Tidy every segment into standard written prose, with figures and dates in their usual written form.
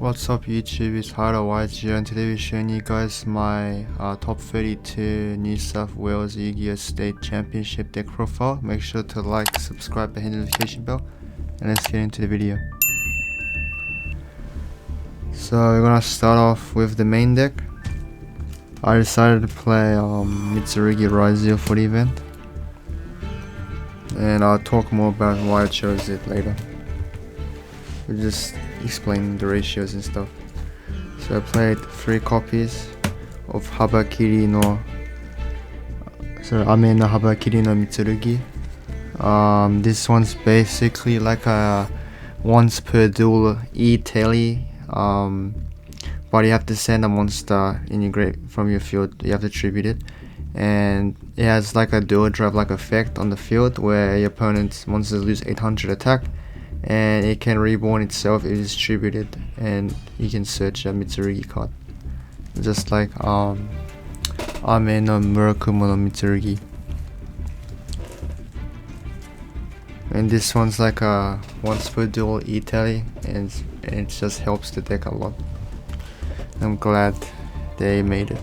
What's up YouTube, it's Ryzeal, and today we're showing you guys my top 32 New South Wales Yu-Gi-Oh! State Championship deck profile. Make sure to like, subscribe, and hit the notification bell, and let's get into the video. So we're gonna start off with the main deck. I decided to play Mitsurugi Ryzeal for the event, and I'll talk more about why I chose it later. We'll just explain the ratios and stuff. So I played 3 copies of Habakiri no Habakiri no Mitsurugi. This one's basically like a once per duel E-tally, but you have to send a monster in your from your field. You have to tribute it, and it has like a dual drive like effect on the field where your opponent's monsters lose 800 attack, and it can reborn itself if it's distributed, and you can search a Mitsurugi card, just like Ame no Murakumo no Mitsurugi. And this one's like a once per duel E-tally, and it just helps the deck a lot. I'm glad they made it.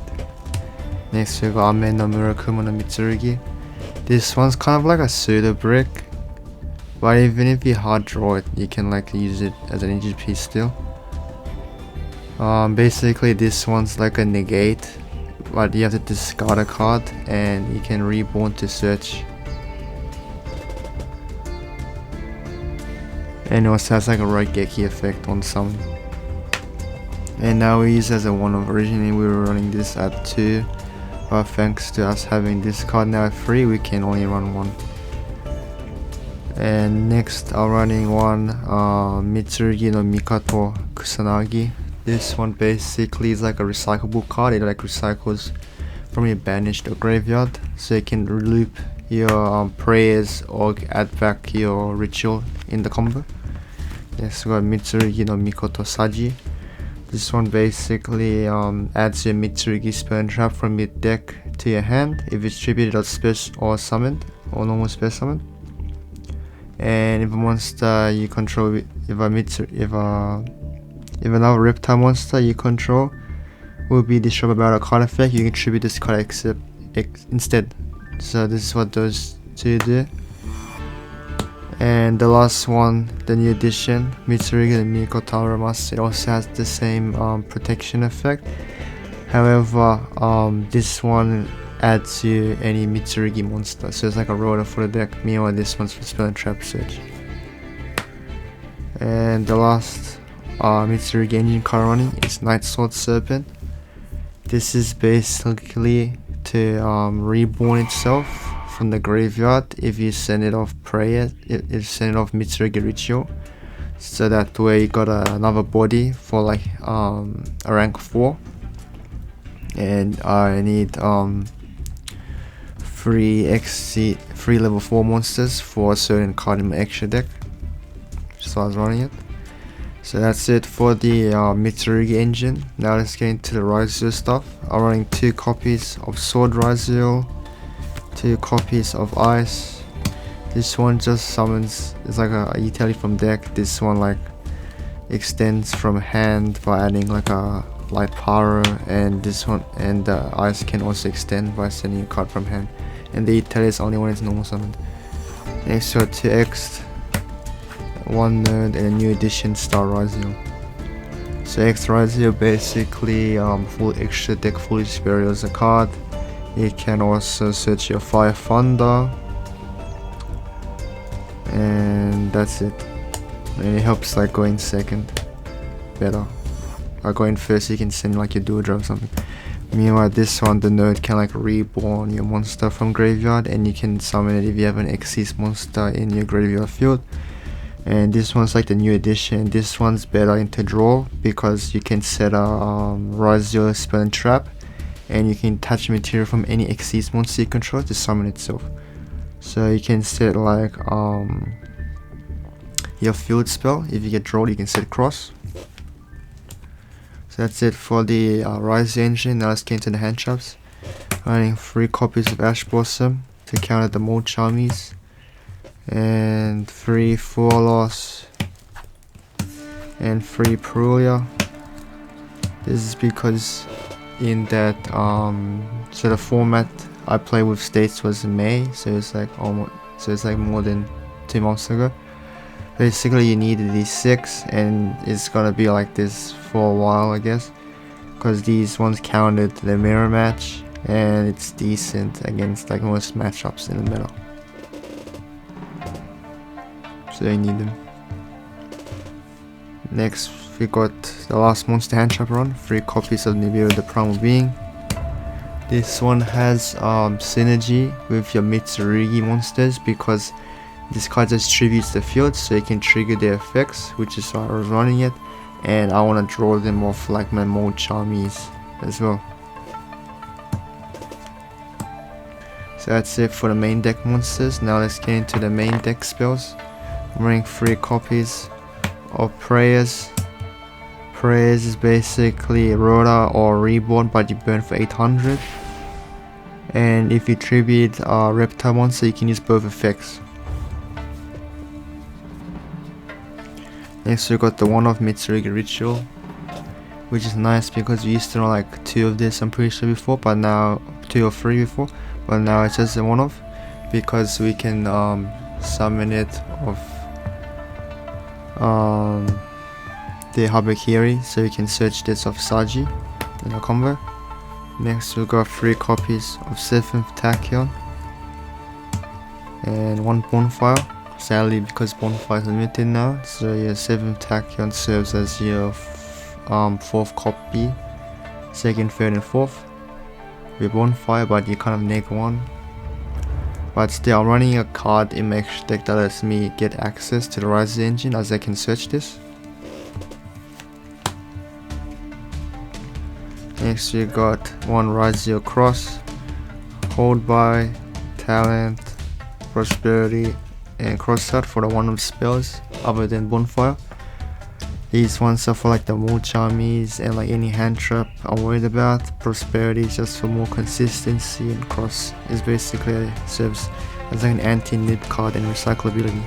Next we got Ame no Murakumo no Mitsurugi. This one's kind of like a pseudo brick, but even if you hard draw it, you can like use it as an injured piece still. Basically this one's like a negate, but you have to discard a card and you can reborn to search. And it also has like a Raigeki effect on summon. And now we use it as a 1 of. Originally we were running this at 2, but thanks to us having this card now at 3, we can only run 1. And next I'm running one Mitsurugi no Mikato Kusanagi. This one basically is like a recyclable card. It like recycles from your banished or graveyard, so you can loop your prayers or add back your ritual in the combo. Next we got Mitsurugi no Mikoto Saji. This one basically adds your Mitsurugi spell and trap from your deck to your hand if it's tributed or summoned or normal spell summoned. And if a monster you control, if another reptile monster you control will be destroyed by a card effect, you can tribute this card instead. So this is what those two do. And the last one, the new addition, Mitsurugi no Mikoto Aramas, it also has the same protection effect. However, this one adds you any Mitsurugi monster, so it's like a rotor for the deck. Meanwhile this one's for spell and trap search. And the last Mitsurugi engine card running is Night Sword Serpent. This is basically to reborn itself from the graveyard if you send it off prayer, if you send it off Mitsurugi ritual, so that way you got another body for like a rank 4. And I need 3 level 4 monsters for a certain card in my extra deck, so I was running it. So that's it for the Mitsurugi engine. Now let's get into the Ryzeal stuff. I'm running 2 copies of Sword Ryzeal, 2 copies of Ice. This one just summons, it's like a E-tally from deck. This one like extends from hand by adding like a light pyro, and this one, and the Ice can also extend by sending a card from hand. And the E-tally is only when it's normal summoned. Next we got 2X, 1 nerd, and a new edition Star Ryzeal. So X Ryzeal basically full extra deck, fully superior as a card. You can also search your Fire Thunder, and that's it. And it helps like going second better. Going first you can send like your dual drive or something. Meanwhile this one, the nerd can like reborn your monster from graveyard, and you can summon it if you have an Xyz monster in your graveyard field. And this one's like the new addition. This one's better into draw because you can set a Ryzeal spell and trap, and you can attach material from any Xyz monster you control to summon itself. So you can set like your field spell. If you get drawn, you can set cross. So that's it for the Ryzeal engine. Now let's get into the hand traps. Running 3 copies of Ash Blossom to counter the Mold Charmies, and 3 Full Loss, and 3 Perulia, This is because in that so the format I played with states was in May, so it's like more than 2 months ago. Basically you needed these 6, and it's gonna be like this for a while, I guess, because these ones counted the mirror match, and it's decent against like most matchups in the middle, so you need them. Next we got the last monster hand trap run, 3 copies of Nibiru the Primal Being. This one has synergy with your Mitsurugi monsters because this card just tributes the field, so you can trigger their effects, which is why I was running it, and I want to draw them off like my more charmies as well. So that's it for the main deck monsters. Now let's get into the main deck spells. I'm running 3 copies of Prayers. Prayers is basically Rhoda or Reborn, but you burn for 800. And if you tribute a reptile monster, you can use both effects. Next we got the one-off Mitsurugi Ryzeal, which is nice because we used to run like 2 of this, I'm pretty sure, before, but now 2 or 3 before, but now it's just a one-off because we can summon it of the Habakiri, so you can search this of Saji in a combo. Next we got 3 copies of 7th Tachyon and 1 Bonfire. Sadly, because Bonfire is limited now, so your 7th Tachyon serves as your 4th copy, 2nd, 3rd and 4th with Bonfire, but you kind of neg 1. But still, I'm running a card in my extra deck that lets me get access to the Ryzeal engine, as I can search this. Next we got 1 Ryzeal Cross, Hold By, Talent, Prosperity and Cross Out for the one-off spells other than Bonfire. These ones are for like the more charmies and like any hand trap I'm worried about. Prosperity is just for more consistency, and Cross is basically serves as like an anti-nib card and recyclability.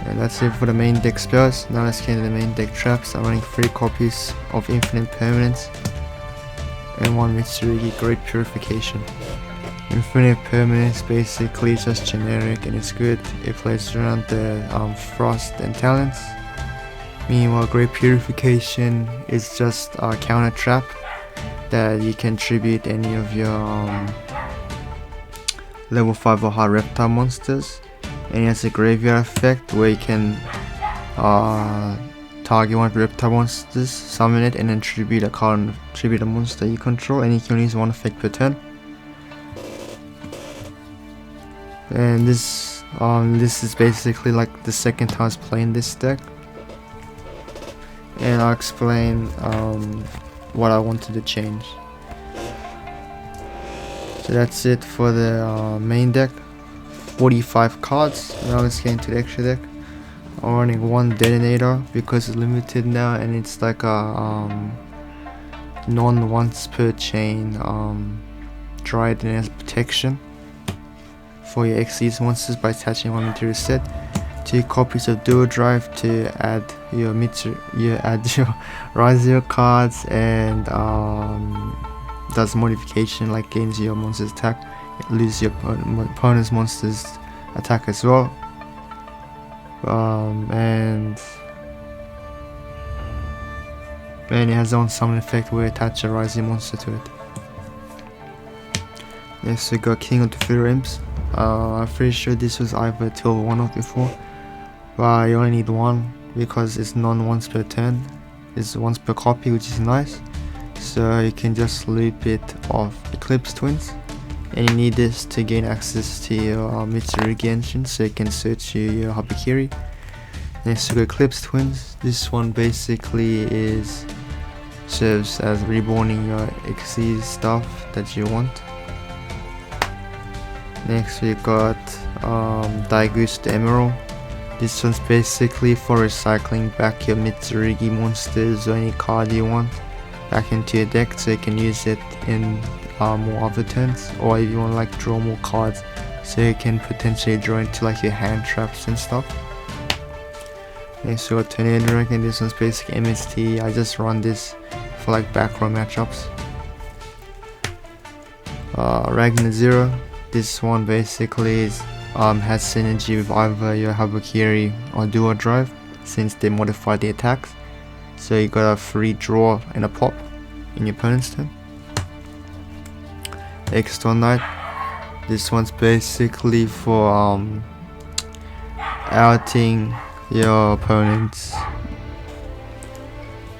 And that's it for the main deck spells. Now let's get into the main deck traps. I'm running 3 copies of Infinite Permanence and 1 Mitsurugi Great Purification. Infinite Permanence basically is just generic and it's good. It plays around the Frost and Talents. Meanwhile, Great Purification is just a counter trap that you can tribute any of your level 5 or high reptile monsters. And it has a graveyard effect where you can target one of your reptile monsters, summon it, and then tribute a monster you control, and you can use 1 effect per turn. And this is basically like the 2nd time I was playing this deck, and I'll explain what I wanted to change. So that's it for the main deck. 45 cards. Now let's get into the extra deck. I'm running 1 Detonator because it's limited now, and it's like a non-once per chain Dryad, and has protection for your XYZ monsters by attaching 1 material set. 2 copies of Dual Drive to add your Ryzeal cards, and does modification like gains your monster's attack, lose your opponent's monster's attack as well. And it has own summon effect where you attach a Ryzeal monster to it. Next we got King of the Fear Imps. I'm pretty sure this was either 2 or 1 of before, but you only need 1 because it's non-once per turn. It's once per copy, which is nice. So you can just loop it off Eclipse Twins, and you need this to gain access to your Mitsurugi engine, so you can search your Habakiri. Next we got Eclipse Twins. This one basically serves as reborning your XYZ stuff that you want. Next we got Daigu's the Emerald. This one's basically for recycling back your Mitsurugi monsters or any card you want back into your deck, so you can use it in more other turns, or if you want to like draw more cards, so you can potentially draw into like your hand traps and stuff. Next we got Tornado Rank, and this one's basic MST. I just run this for like back row matchups. Ragnar Zero. This one basically is, has synergy with either your Habakiri or Dual Drive, since they modify the attacks. So you got a free draw and a pop in your opponent's turn. Extra Knight. This one's basically for outing your opponents.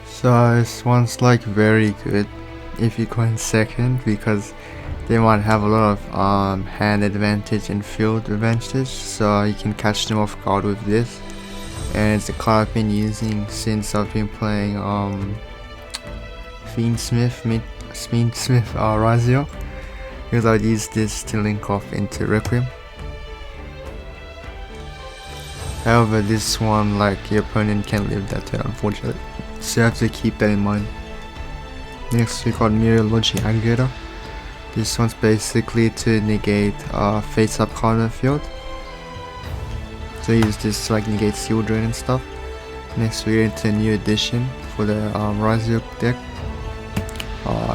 So this one's like very good if you go in second, because they might have a lot of hand advantage and field advantage, so you can catch them off guard with this. And it's a card I've been using since I've been playing Mitsurugi Ryzeal, because I'd use this to link off into Requiem. However, this one, like, your opponent can't live that turn, unfortunately, so you have to keep that in mind. Next we got Meteorology Aggregator. This one's basically to negate face up card in the field. So use this to like negate Seal Drain and stuff. Next we get into a new addition for the Ryzeal deck.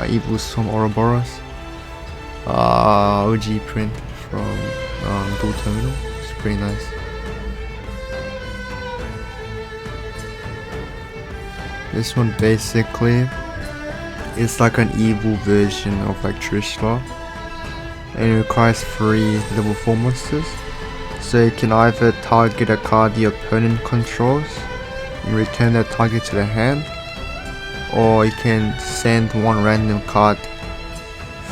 Evil Storm Ouroboros. OG print from Dual Terminal. It's pretty nice. This one basically is like an evil version of like Trishla, and it requires 3 level 4 monsters. So you can either target a card your opponent controls and return that target to the hand, or you can send 1 random card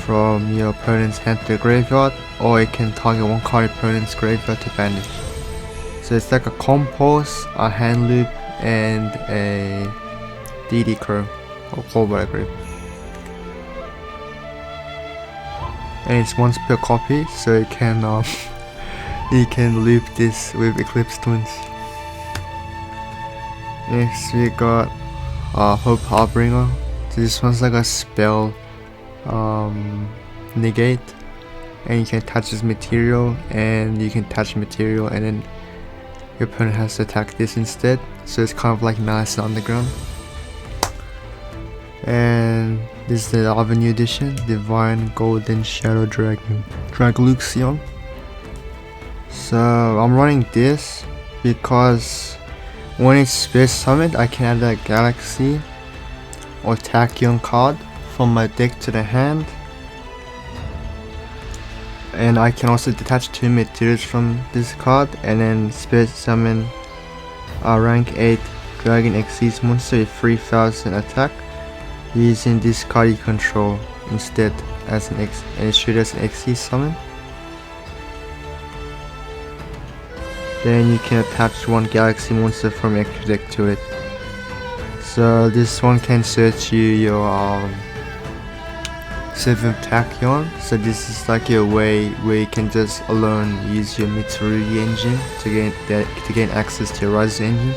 from your opponent's hand to the graveyard, or you can target 1 card your opponent's graveyard to banish. So it's like a Compulse, a Hand Loop, and a DD Crow, or Callback Grip. And it's once per copy, so you can you can loop this with Eclipse Twins. Next we got Hope Harbinger. This one's like a spell negate, and you can attach this material, and you can attach material, and then your opponent has to attack this instead. So it's kind of like nice and underground. And this is the other new edition, Divine Golden Shadow Dragon, Dragluxion. So I'm running this because when it's Space Summit, I can add a Galaxy or Tachyon card from my deck to the hand, and I can also detach 2 materials from this card, and then Space Summon a rank 8 Dragon Xyz monster with 3000 attack, using this card you control instead as an X, and it should as an Xyz summon. Then you can attach 1 Galaxy monster from your extra deck to it. So this one can search you your 7th Tachyon. So this is like your way where you can just alone use your Mitsurugi engine to gain access to your Ryzeal engine.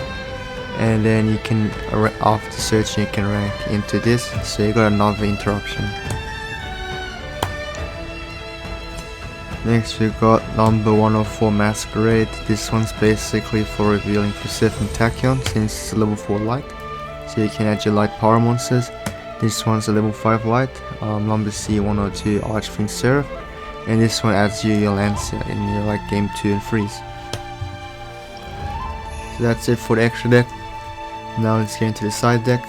And then you can, after searching, you can rank into this, so you got another interruption. Next we got number 104 Masquerade. This one's basically for revealing for 7 Tachyon, since it's a level 4 light. So you can add your light power monsters. This one's a level 5 light, number C102 Archfiend Seraph. And this one adds you your Lancia in your like game 2 and freeze. So that's it for the extra deck. Now let's get into the side deck.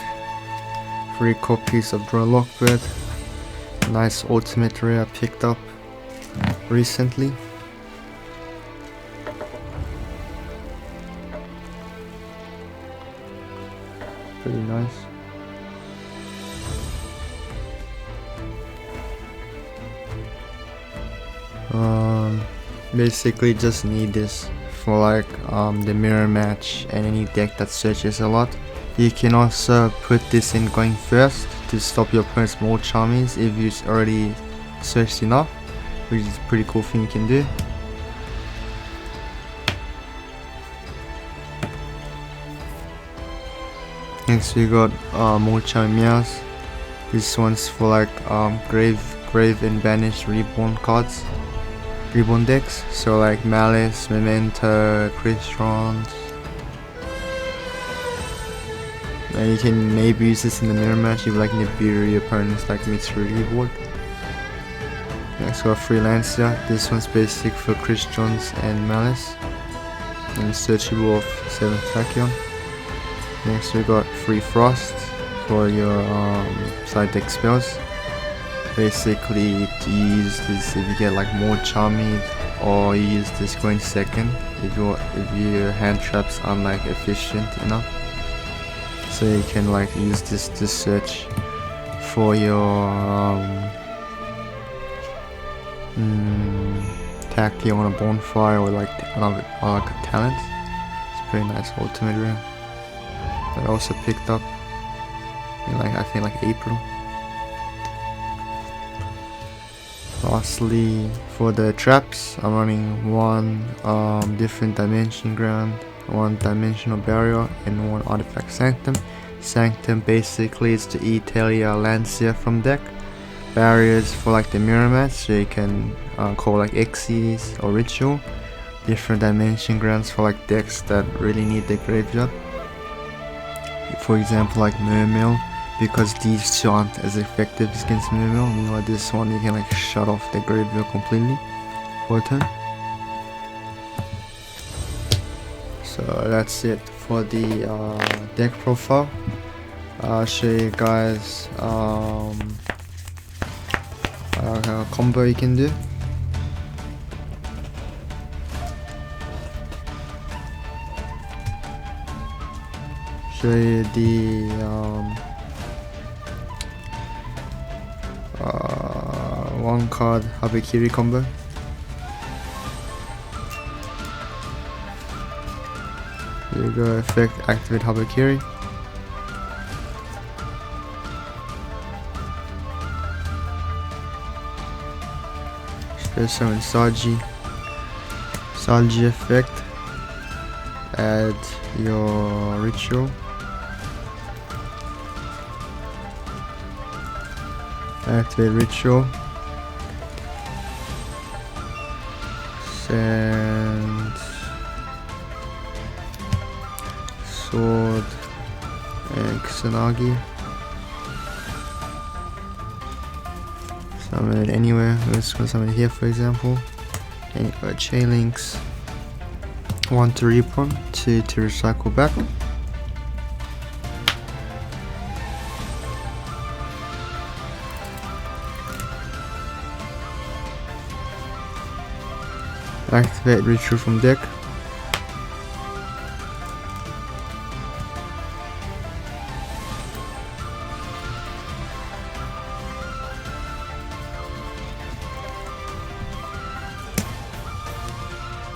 3 copies of Draw Lockbird. Nice ultimate rare I picked up recently. Pretty nice. Basically just need this for like the mirror match and any deck that searches a lot. You can also put this in going first to stop your opponent's more charmies if you already searched enough, which is a pretty cool thing you can do. Next we got more charmy meows. This one's for like grave and banish reborn cards, reborn decks, so like Malice, Memento, Crystron, And you can maybe use this in the mirror match if like Nibiru opponents like Mitsurugi board. Next we got Freelancer. This one's basic for Christians and Malice. And searchable of 7th Tachyon. Next we got Free Frost for your side deck spells. Basically you use this if you get like more charming, or you use this going second if your hand traps aren't like efficient enough. So you can like use this to search for your Tachyon on a bonfire or like another talent. It's pretty nice ultimate room. That I also picked up in like I think like April. Lastly, for the traps, I'm running one different dimension ground, one dimensional barrier, and one artifact sanctum. Sanctum basically is to Italia Lancia from deck. Barriers for like the mirror match, so you can call like Xyz or Ritual. Different dimension grounds for like decks that really need the graveyard. For example, like Mermail, because these two aren't as effective against Mermail. Meanwhile, this one you can like shut off the graveyard completely for a turn. So that's it for the deck profile. I'll show you guys a combo you can do. Show you the one card Habakiri combo. Here you go, effect activate Habakiri. Summon Saji effect, add your ritual, activate ritual, send sword and Kusanagi. Summon it anywhere. Let's go summon it here, for example. And chain links. 1 to respawn, 2 to recycle back. Activate ritual from deck.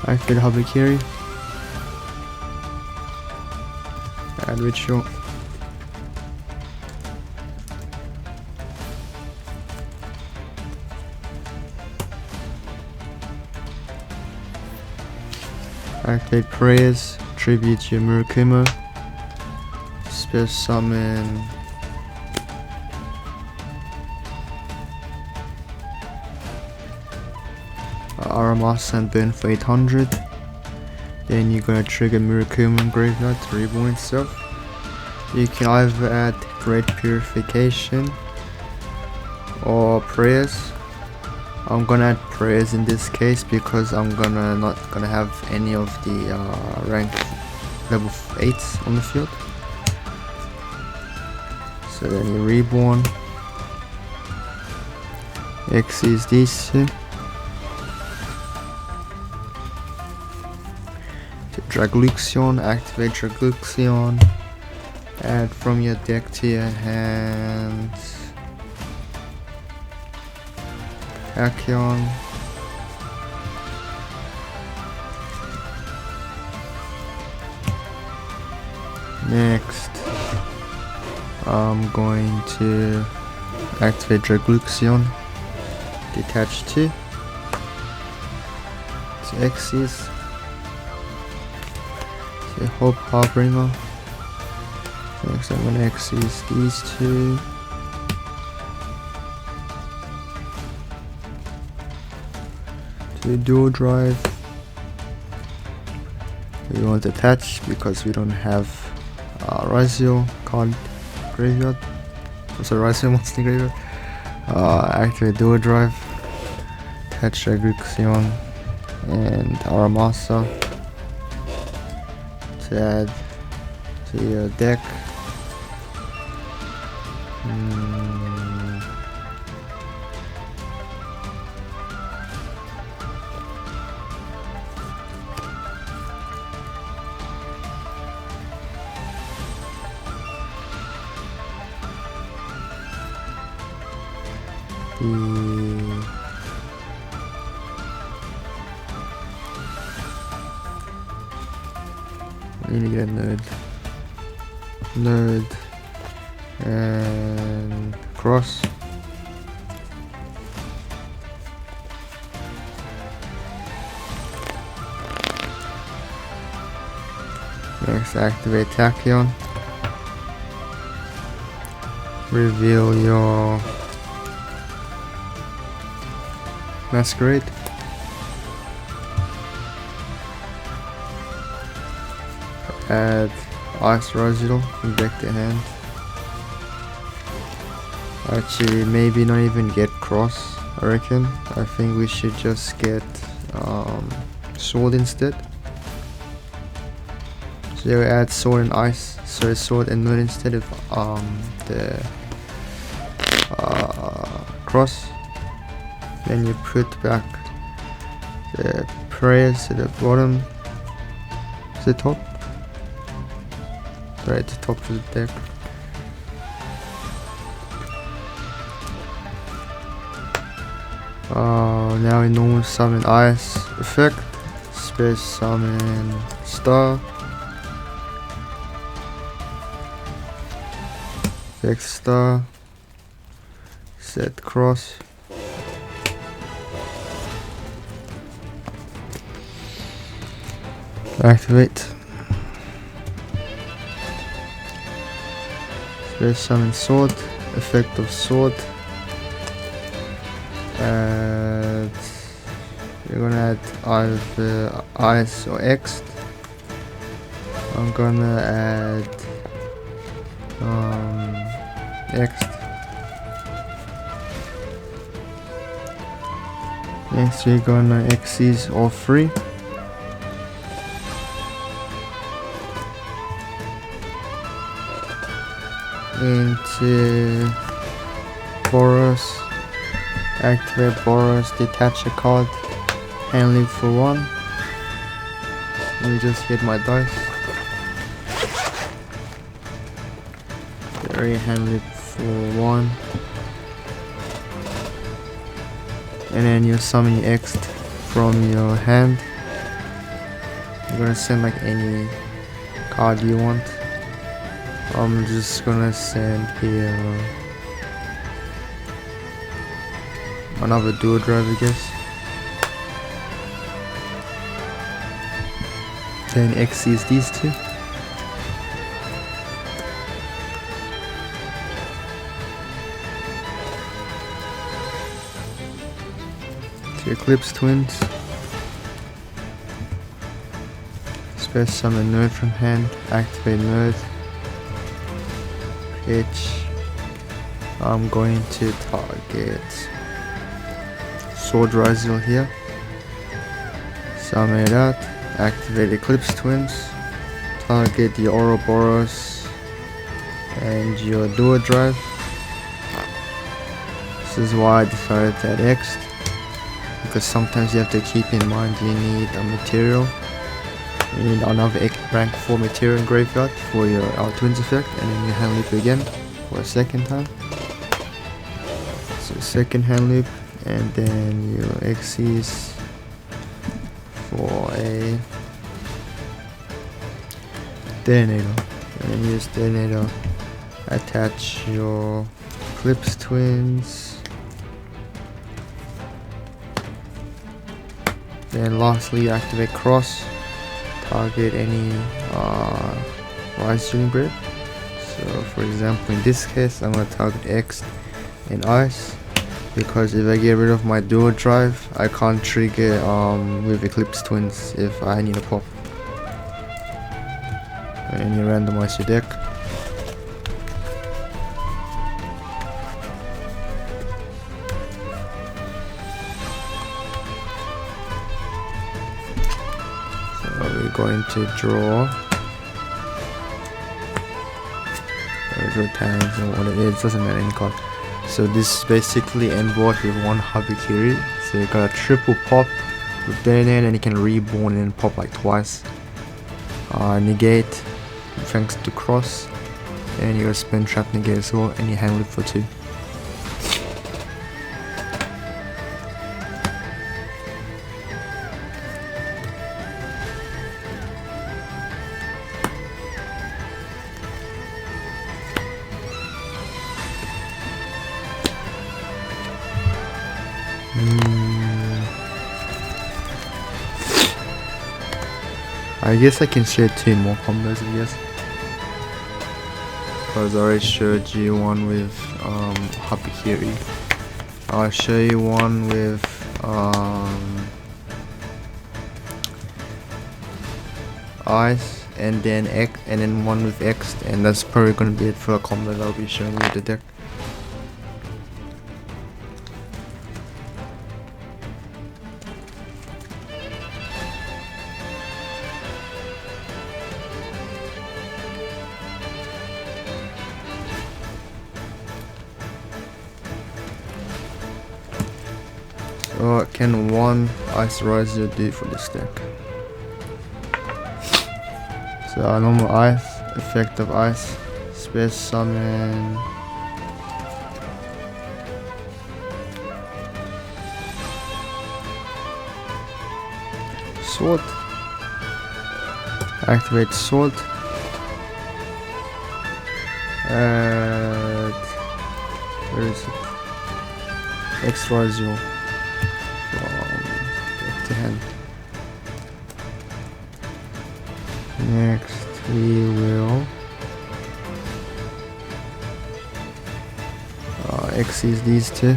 Activate Habakiri. Add ritual. Activate prayers. Tribute your Murakumo. Spell summon Aramas and burn for 800. Then you're gonna trigger Murakumo Graveyard to reborn itself. You can either add Great Purification or Prayers. I'm gonna add Prayers in this case because I'm not gonna have any of the rank level 8s on the field. So then you reborn. X is these two. Dragluxion, activate Dragluxion, add from your deck to your hand Tachyon, next I'm going to activate Dragluxion, detach 2 to Xyz. Hope Harbringer. Next I'm gonna Xyz these two. To dual drive. We won't attach because we don't have Ryzeal card graveyard. So Ryzeal monster graveyard. Activate dual drive. Attach Agrixion and Aramasa to add to your deck. Need to get a node and cross. Next, activate Tachyon. Reveal your Masquerade. Add Ice Ryzeal from deck to hand. Actually, maybe not even get cross, I reckon. I think we should just get sword instead. So we add sword and ice, so sword and moon instead of the cross. Then you put back the prayers to the bottom, to the top. Right, to the top of the deck. Now we normal summon ice effect, space summon star, effect star, set cross. Activate. Space summon sword, effect of sword. We're gonna add either ice or X. I'm gonna add X. Next we're gonna Xyz all three. Into Boros. Activate Boros, detach a card, hand leave for 1. Let me just hit my dice. Very hand leave for 1. And then you summon your X from your hand. You're gonna send like any card you want. I'm just gonna send here another dual drive, I guess. Then Xyz these two. To Eclipse Twins. Space summon node from hand, activate node. Pitch. I'm going to target Sword Ryzeal here. Summon it out. Activate Eclipse Twins. Target the Ouroboros and your dual drive. This is why I decided to add X, because sometimes you have to keep in mind you need a material. You need another rank 4 material in graveyard for your twins effect, and then you hand loop again for a second time. So second hand loop, and then your Xyz for a detonator. And then use detonator, attach your Eclipse Twins. Then lastly activate cross. Target any Ryzeal bread. So for example in this case I'm going to target X and ice, because if I get rid of my dual drive I can't trigger with Eclipse Twins if I need a pop. and you randomize your deck. So we're going to draw. Draw tags or whatever, it doesn't matter, any card. So this is basically Envosh with one Habakiri. So you got a triple pop with that in, and you can reborn and pop like twice. Negate thanks to cross, and you got spin trap negate as well, and you handle it for 2. I guess I can share 2 more combos, I guess. Because I already showed you one with Habakiri. I'll show you one with Ice, and then X, and then one with X, and that's probably gonna be it for a combo that I'll be showing you the deck. What can one Ice Ryzeal do for this deck? So normal Ice, effect of Ice, Space Summon, Sword, activate Sword, where is it? X Ryzeal. Back to hand. Next we will exceed these 2.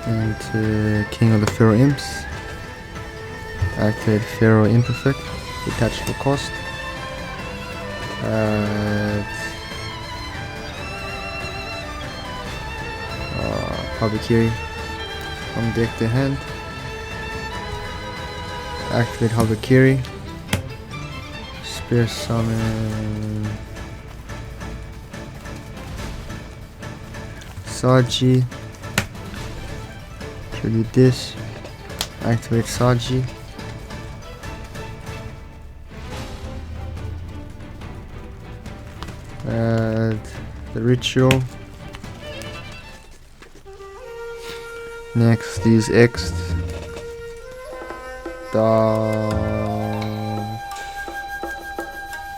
And to King of the Pharaoh Imps. Activate Pharaoh Imp effect. Detach the cost. Habakiri from deck to hand. Activate Habakiri. Spear Summon Saji. Tribute this. Activate Saji. Add the ritual. Next, use X.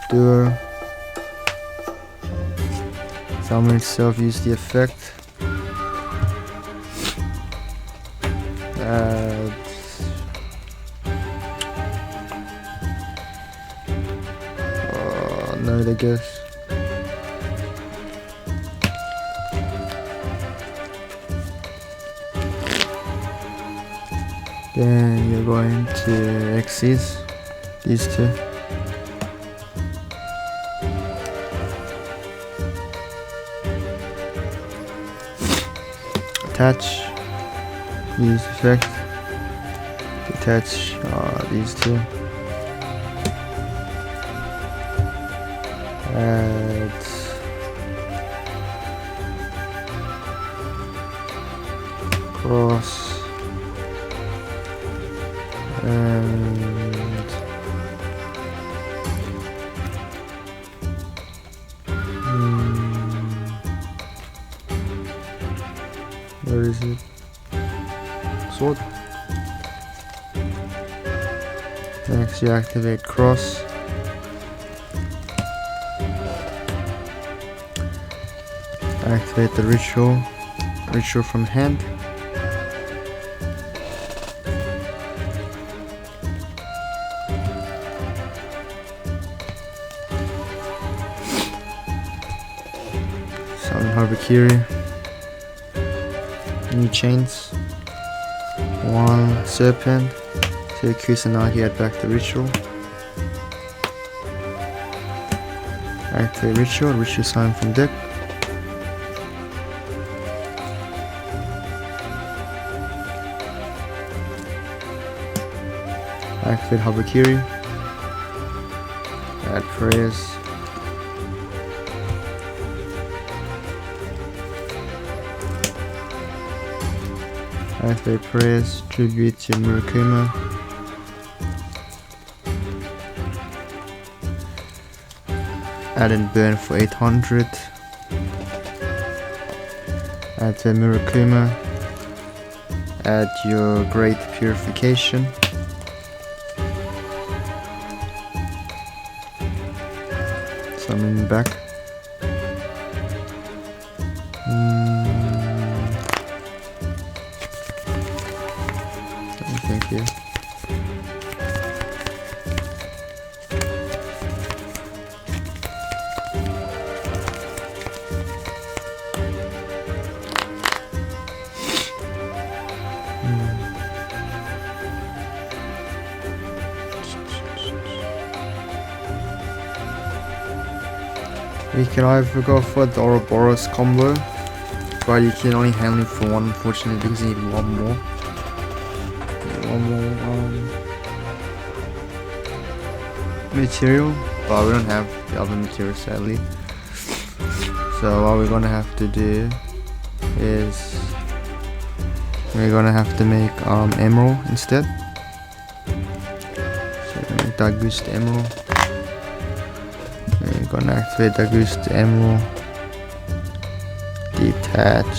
Duel. Summon itself, use the effect. No, I guess. Then you're going to exceed these 2. Attach, use effect, detach these 2. Add cross. And where is it? Sword. Next you activate cross. Activate the ritual from hand. Summon Habakiri. New chains. 1 Serpent. So Kusanagi, add back the ritual. Activate ritual sign from deck. Activate Habakiri. Add prayers. Activate prayers. Tribute to Murakuma. Add and burn for 800. Add to Murakuma. Add your Great Purification. Summon back. Thank you. You can either go for the Ouroboros combo, but you can only handle it for one, unfortunately, because you need one more. Material, but we don't have the other material, sadly. So what we're gonna have to do is we're gonna have to make emerald instead. So we're gonna make Dagusta emerald. We're gonna activate Dagusta emerald. Detach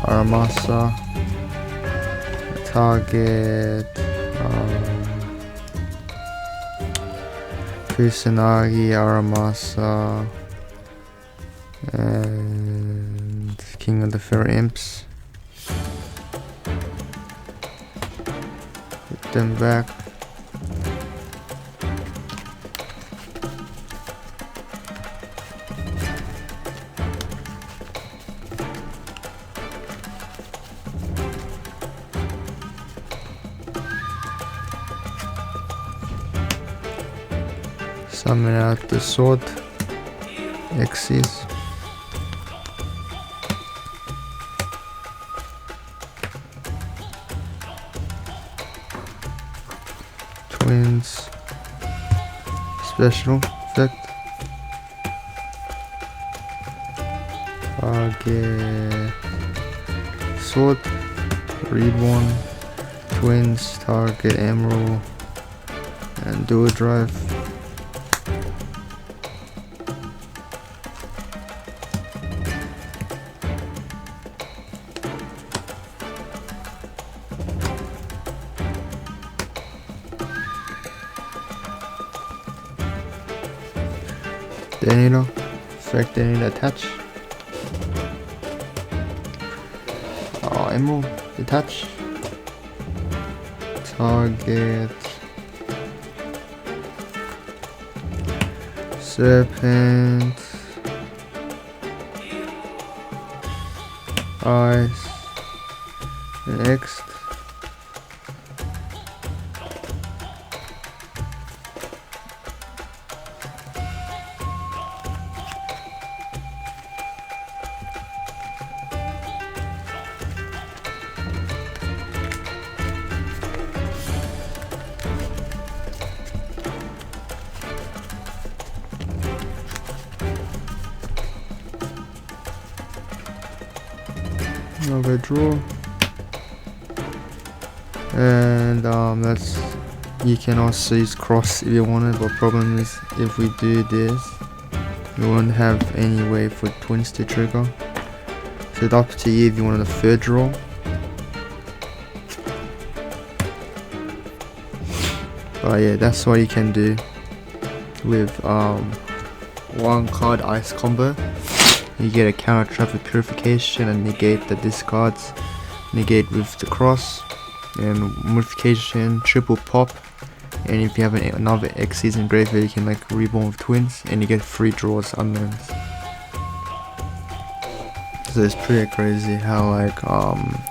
Aramasa. Target Kusanagi, Aramasa, and King of the Fair Imps. Put them back. Summon out the sword Xyz. Twins special effect. Target sword reborn. Twins target emerald and dual drive. Danilo, effect Danilo attach. Emerald, detach. Target. Serpent. Eyes. Next. Another draw, and that's, you can also use cross if you wanted, but problem is if we do this we won't have any way for twins to trigger, so it's up to you if you want a third draw. But yeah, that's what you can do with one card ice combo. You get a counter trap with purification and negate the discards, negate with the cross, and modification, triple pop, and if you have another Xyz in graveyard you can like reborn with twins and you get 3 draws unknowns. So So it's pretty crazy how like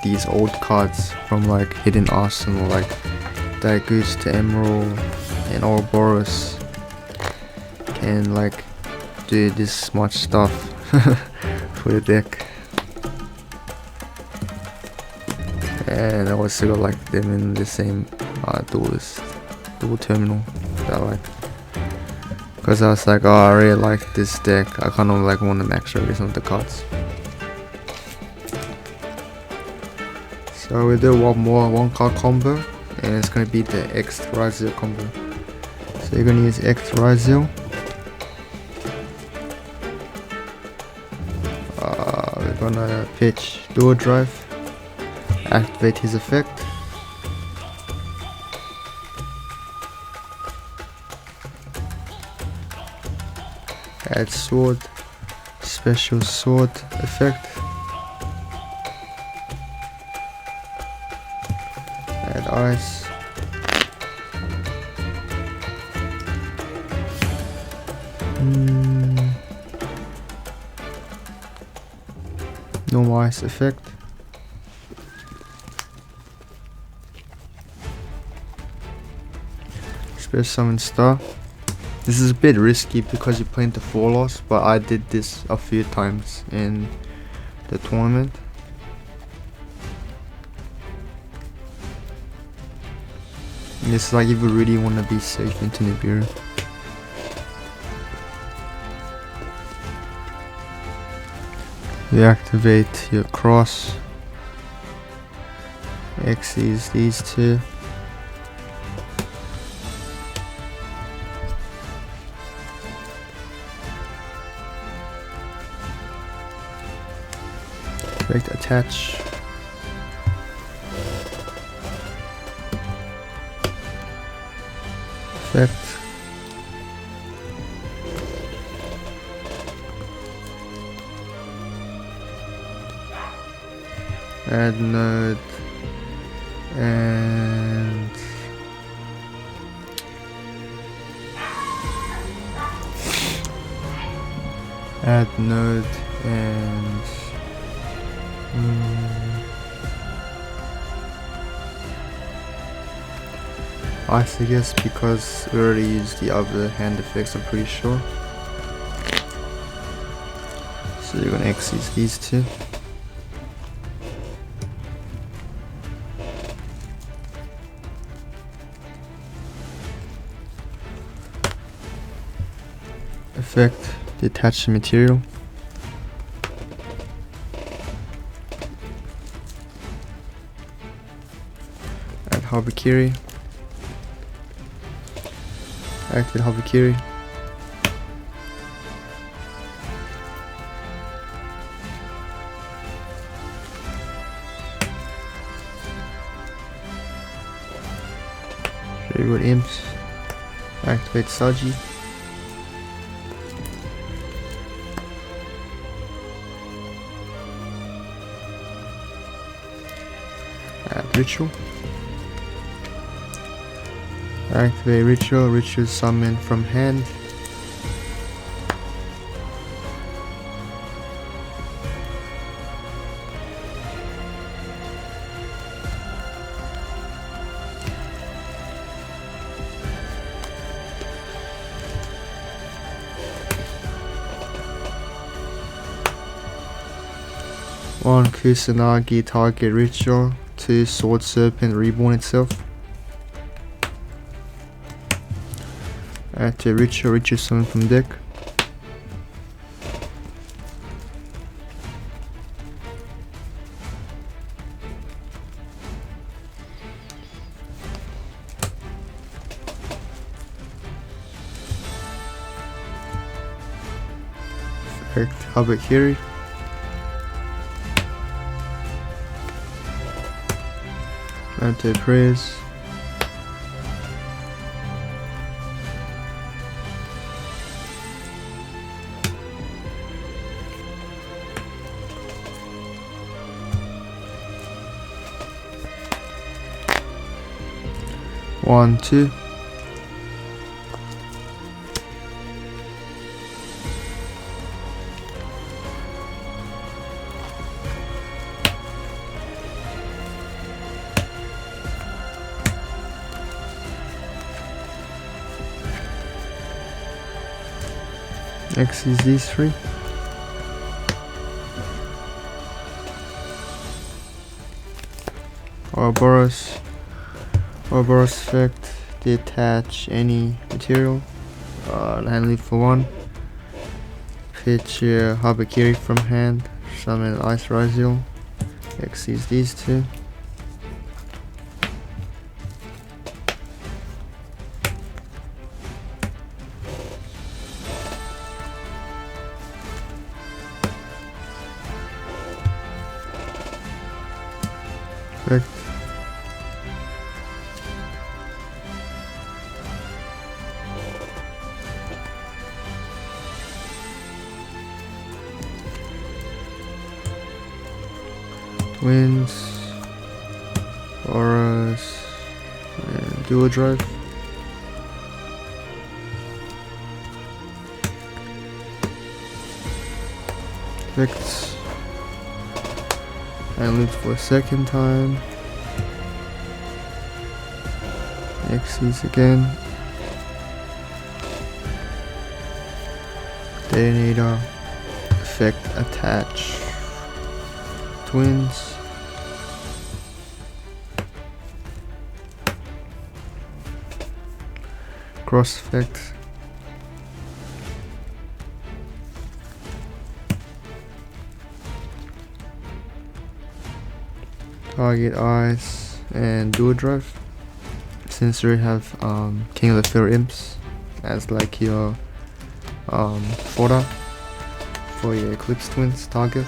these old cards from like Hidden Arsenal, like Dagus to Emerald and Ouroboros, can like do this much stuff for the deck. And I also got like them in the same dual terminal that I like. Because I was like, oh, I really like this deck. I kind of like want to max release some of the cards. So we do one more 1-card combo, and it's gonna be the X Ryzeal combo. So you're gonna use X Ryzeal. We're gonna pitch Dual Drive, activate his effect. Add sword, special sword effect. Add ice. Normal ice effect. Special summon star. This is a bit risky because you're playing the 4 loss, but I did this a few times in the tournament. And it's like if you really want to be safe into Nibiru. You activate your cross, X's these two. Effect attach. Effect. Add node and add node and ice, I guess, because we already used the other hand effects, I'm pretty sure. So you're gonna exit these two. Effect, detach the material. Add Habakiri. Activate Habakiri. Trigger imps. Activate Saji. Add Ritual. Activate Ritual. Ritual summon from hand. One Kusanagi target Ritual. 2 Sword Serpent Reborn itself. Add to Ritual summon from deck. Effect Habakiri. Ante praise. One, two. Next is these three. Ouroboros effect, detach any material, hand lead for 1, pitch Habakiri from hand, summon Ice Ryzeal, exceeds these two. Effect. Twins, auras, and dual drive. Effects. And loop for a second time. Exceeds again. Detonator. Effect attach. Twins. Cross effect. Target eyes and dual drive. Since you have King of the Fair Imps as like your fodder for your Eclipse Twins target.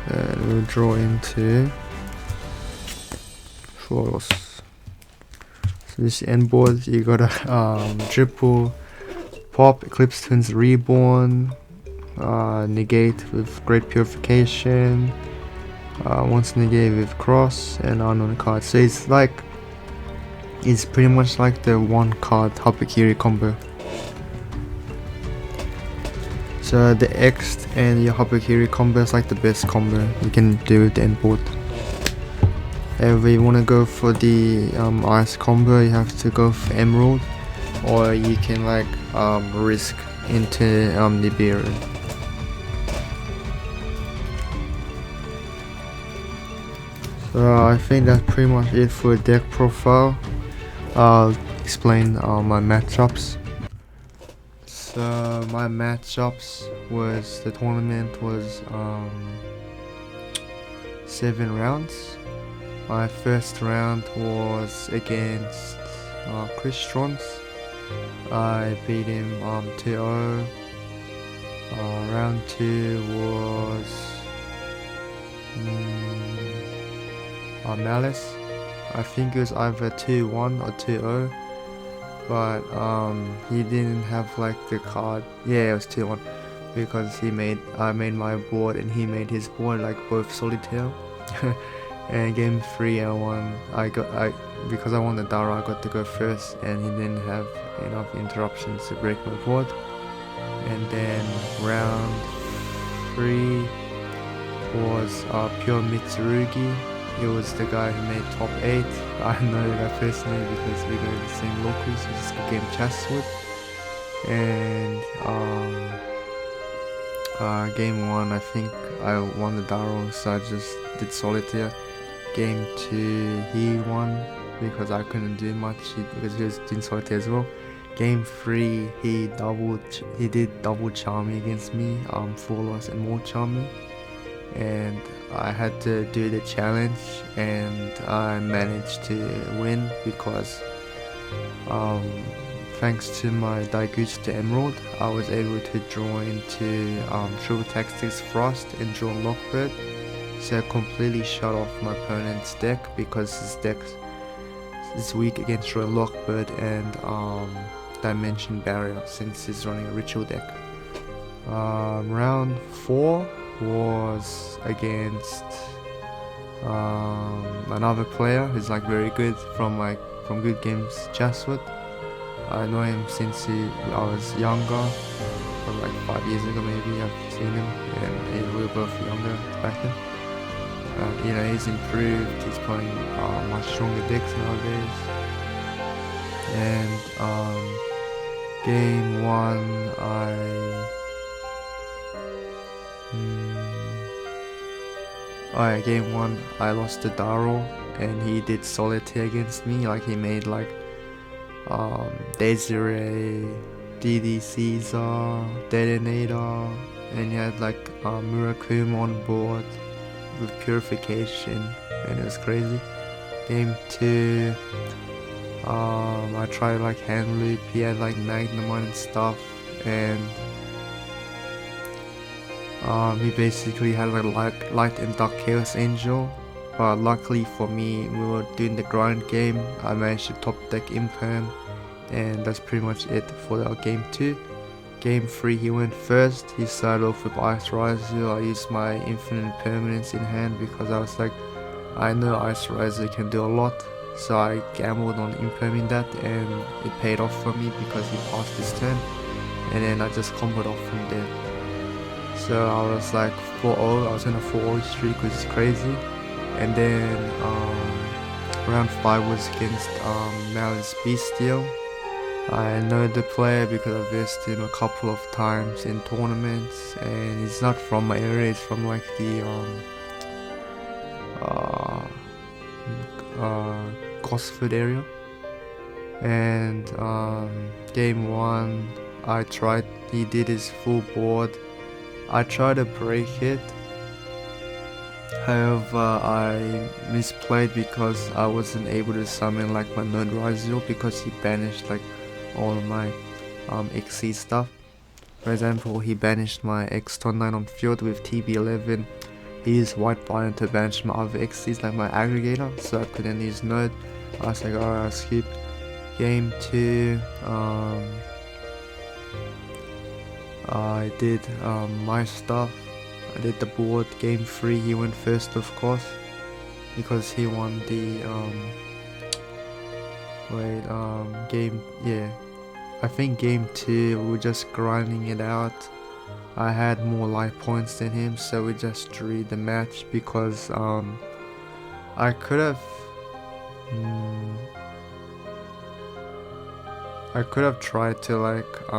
And we'll draw into Foros. So this end board, you got a triple pop, Eclipse Twins Reborn, negate with Great Purification, once negate with Cross, and unknown card. So it's pretty much like the one card Habakiri combo. So the X and your Habakiri combo is like the best combo you can do with the end board. If you want to go for the ice combo, you have to go for Emerald, or you can like risk into Nibiru. So I think that's pretty much it for deck profile. I'll explain my matchups. So my matchups was, the tournament was 7 rounds. My first round was against Chris Strons. I beat him 2-0. Round 2 was Malice. I think it was either 2-1 or 2-0, but he didn't have like the card. Yeah, it was 2-1 because I made my board and he made his board, like both solitaire. And game 3 I won. Because I won the Dara, I got to go first, and he didn't have enough interruptions to break my board. And then round 3 was pure Mitsurugi. He was the guy who made top 8. I know the guy personally because we go to the same locals. We just game Chaswood. And game 1, I think I won the Dara, so I just did solitaire. Game 2, he won because I couldn't do much because he was doing solitaire as well. Game 3, he did double charming against me, 4 loss and more charming, and I had to do the challenge, and I managed to win because thanks to my Daiguchi to Emerald, I was able to draw into Triple Tactics Frost and draw Lockbird. So I completely shut off my opponent's deck because his deck is weak against Royal Lockbird and Dimension Barrier since he's running a ritual deck. Round 4 was against another player who's like very good from Good Games Chaswood. I know him since I was younger, from like 5 years ago maybe. I've seen him, and we were both younger back then. You know, he's improved. He's playing much stronger decks nowadays. And game one, game one I lost to Daro, and he did solitaire against me. Like he made like Desiree, DD Caesar, Detonator, and he had like Murakuma on board with Purification, and it was crazy. Game 2, I tried like hand loop. He had like Magnemite and stuff, and he basically had like Light and Dark Chaos Angel. But luckily for me, we were doing the grind game. I managed to top deck Imperm, and that's pretty much it for our game 2. Game 3, he went first. He started off with Ice Ryzeal. I used my Infinite Permanence in hand because I was like, I know Ice Ryzeal can do a lot. So I gambled on Imperming that, and it paid off for me because he passed his turn. And then I just comboed off from there. So I was like 4-0. I was in a 4-0 streak, which is crazy. And then round 5 was against Malice Bestial. I know the player because I've versed him a couple of times in tournaments, and he's not from my area. He's from like the Gosford area. And game 1, he did his full board. I tried to break it. However, I misplayed because I wasn't able to summon like my Node Ryzeal because he banished like all of my XC stuff. For example, he banished my X-Torn9 on field with TB11. He used White Biome to banish my other XCs like my Aggregator, so I couldn't use Node. I was like, alright, I'll skip. Game 2, I did my stuff. I did the board. Game 3, he went first, of course, because he won the I think game 2 we were just grinding it out. I had more life points than him, so we just drew the match because I could have tried to like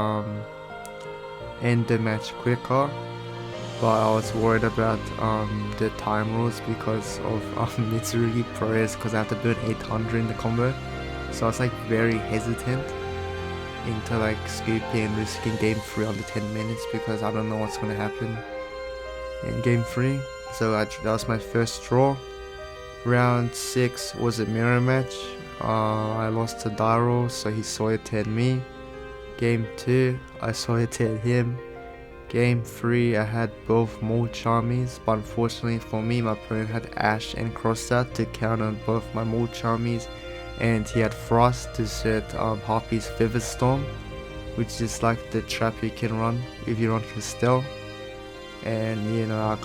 end the match quicker, but I was worried about the time rules because of Mitsurugi prayers, because I have to burn 800 in the combo. So I was like very hesitant into like scooping and risking game 3 under 10 minutes because I don't know what's gonna happen in game 3. So that was my first draw. Round 6 was a mirror match. I lost to Daro, so he solitaired me. Game 2, I solitaired him. Game 3, I had both Mole Charmies, but unfortunately for me, my opponent had Ash and Crossat to counter both my Mole Charmies, and he had Frost to set Harpy's Feather Storm, which is like the trap you can run if you run Cristel. And you know, I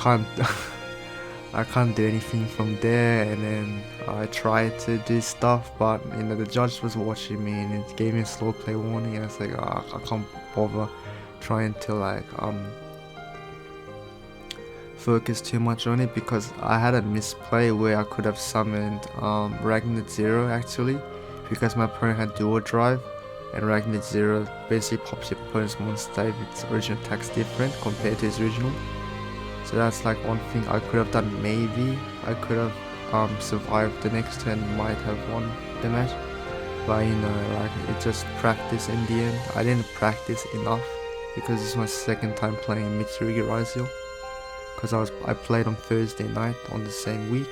can't do anything from there. And then I tried to do stuff, but you know, the judge was watching me and it gave me a slow play warning, and I was like, I can't bother trying to like focus too much on it, because I had a misplay where I could have summoned Ragnet Zero actually, because my opponent had dual drive, and Ragnet Zero basically pops your opponent's monster if its original attack's different compared to his original. So that's like one thing I could have done. Maybe I could have survived the next turn, might have won the match, but you know, like it just practice in the end. I didn't practice enough because this is my second time playing Mitsurugi Ryzeal, because I played on Thursday night on the same week.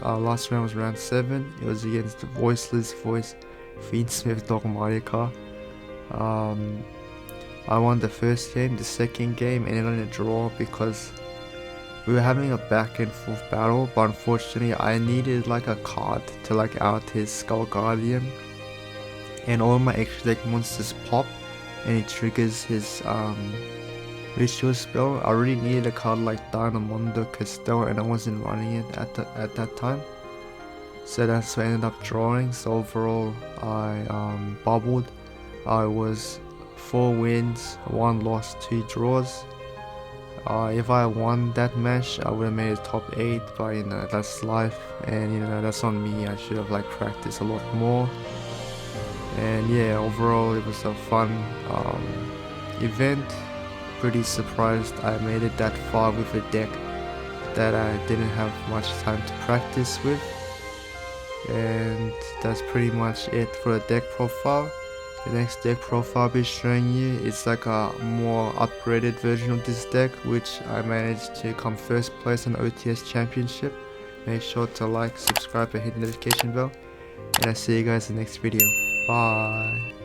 Last round was round 7. It was against the Voiceless Voice Fiendsmith Dogmatica. I won the first game. The second game ended on a draw because we were having a back and forth battle, but unfortunately I needed like a card to like out his Skull Guardian, and all my extra deck monsters pop and it triggers his ritual spell. I really needed a card like Dynamondo Castell, and I wasn't running it at that time, so that's what I ended up drawing. So overall I bubbled. I was 4 wins, 1 loss, 2 draws. If I won that match, I would have made it top 8, but you know, that's life, and you know, that's on me. I should have like practiced a lot more. And yeah, overall it was a fun event. Pretty surprised I made it that far with a deck that I didn't have much time to practice with. And that's pretty much it for the deck profile. The next deck profile I'll be showing you is like a more upgraded version of this deck, which I managed to come first place in the OTS championship. Make sure to like, subscribe and hit the notification bell, and I'll see you guys in the next video. Bye.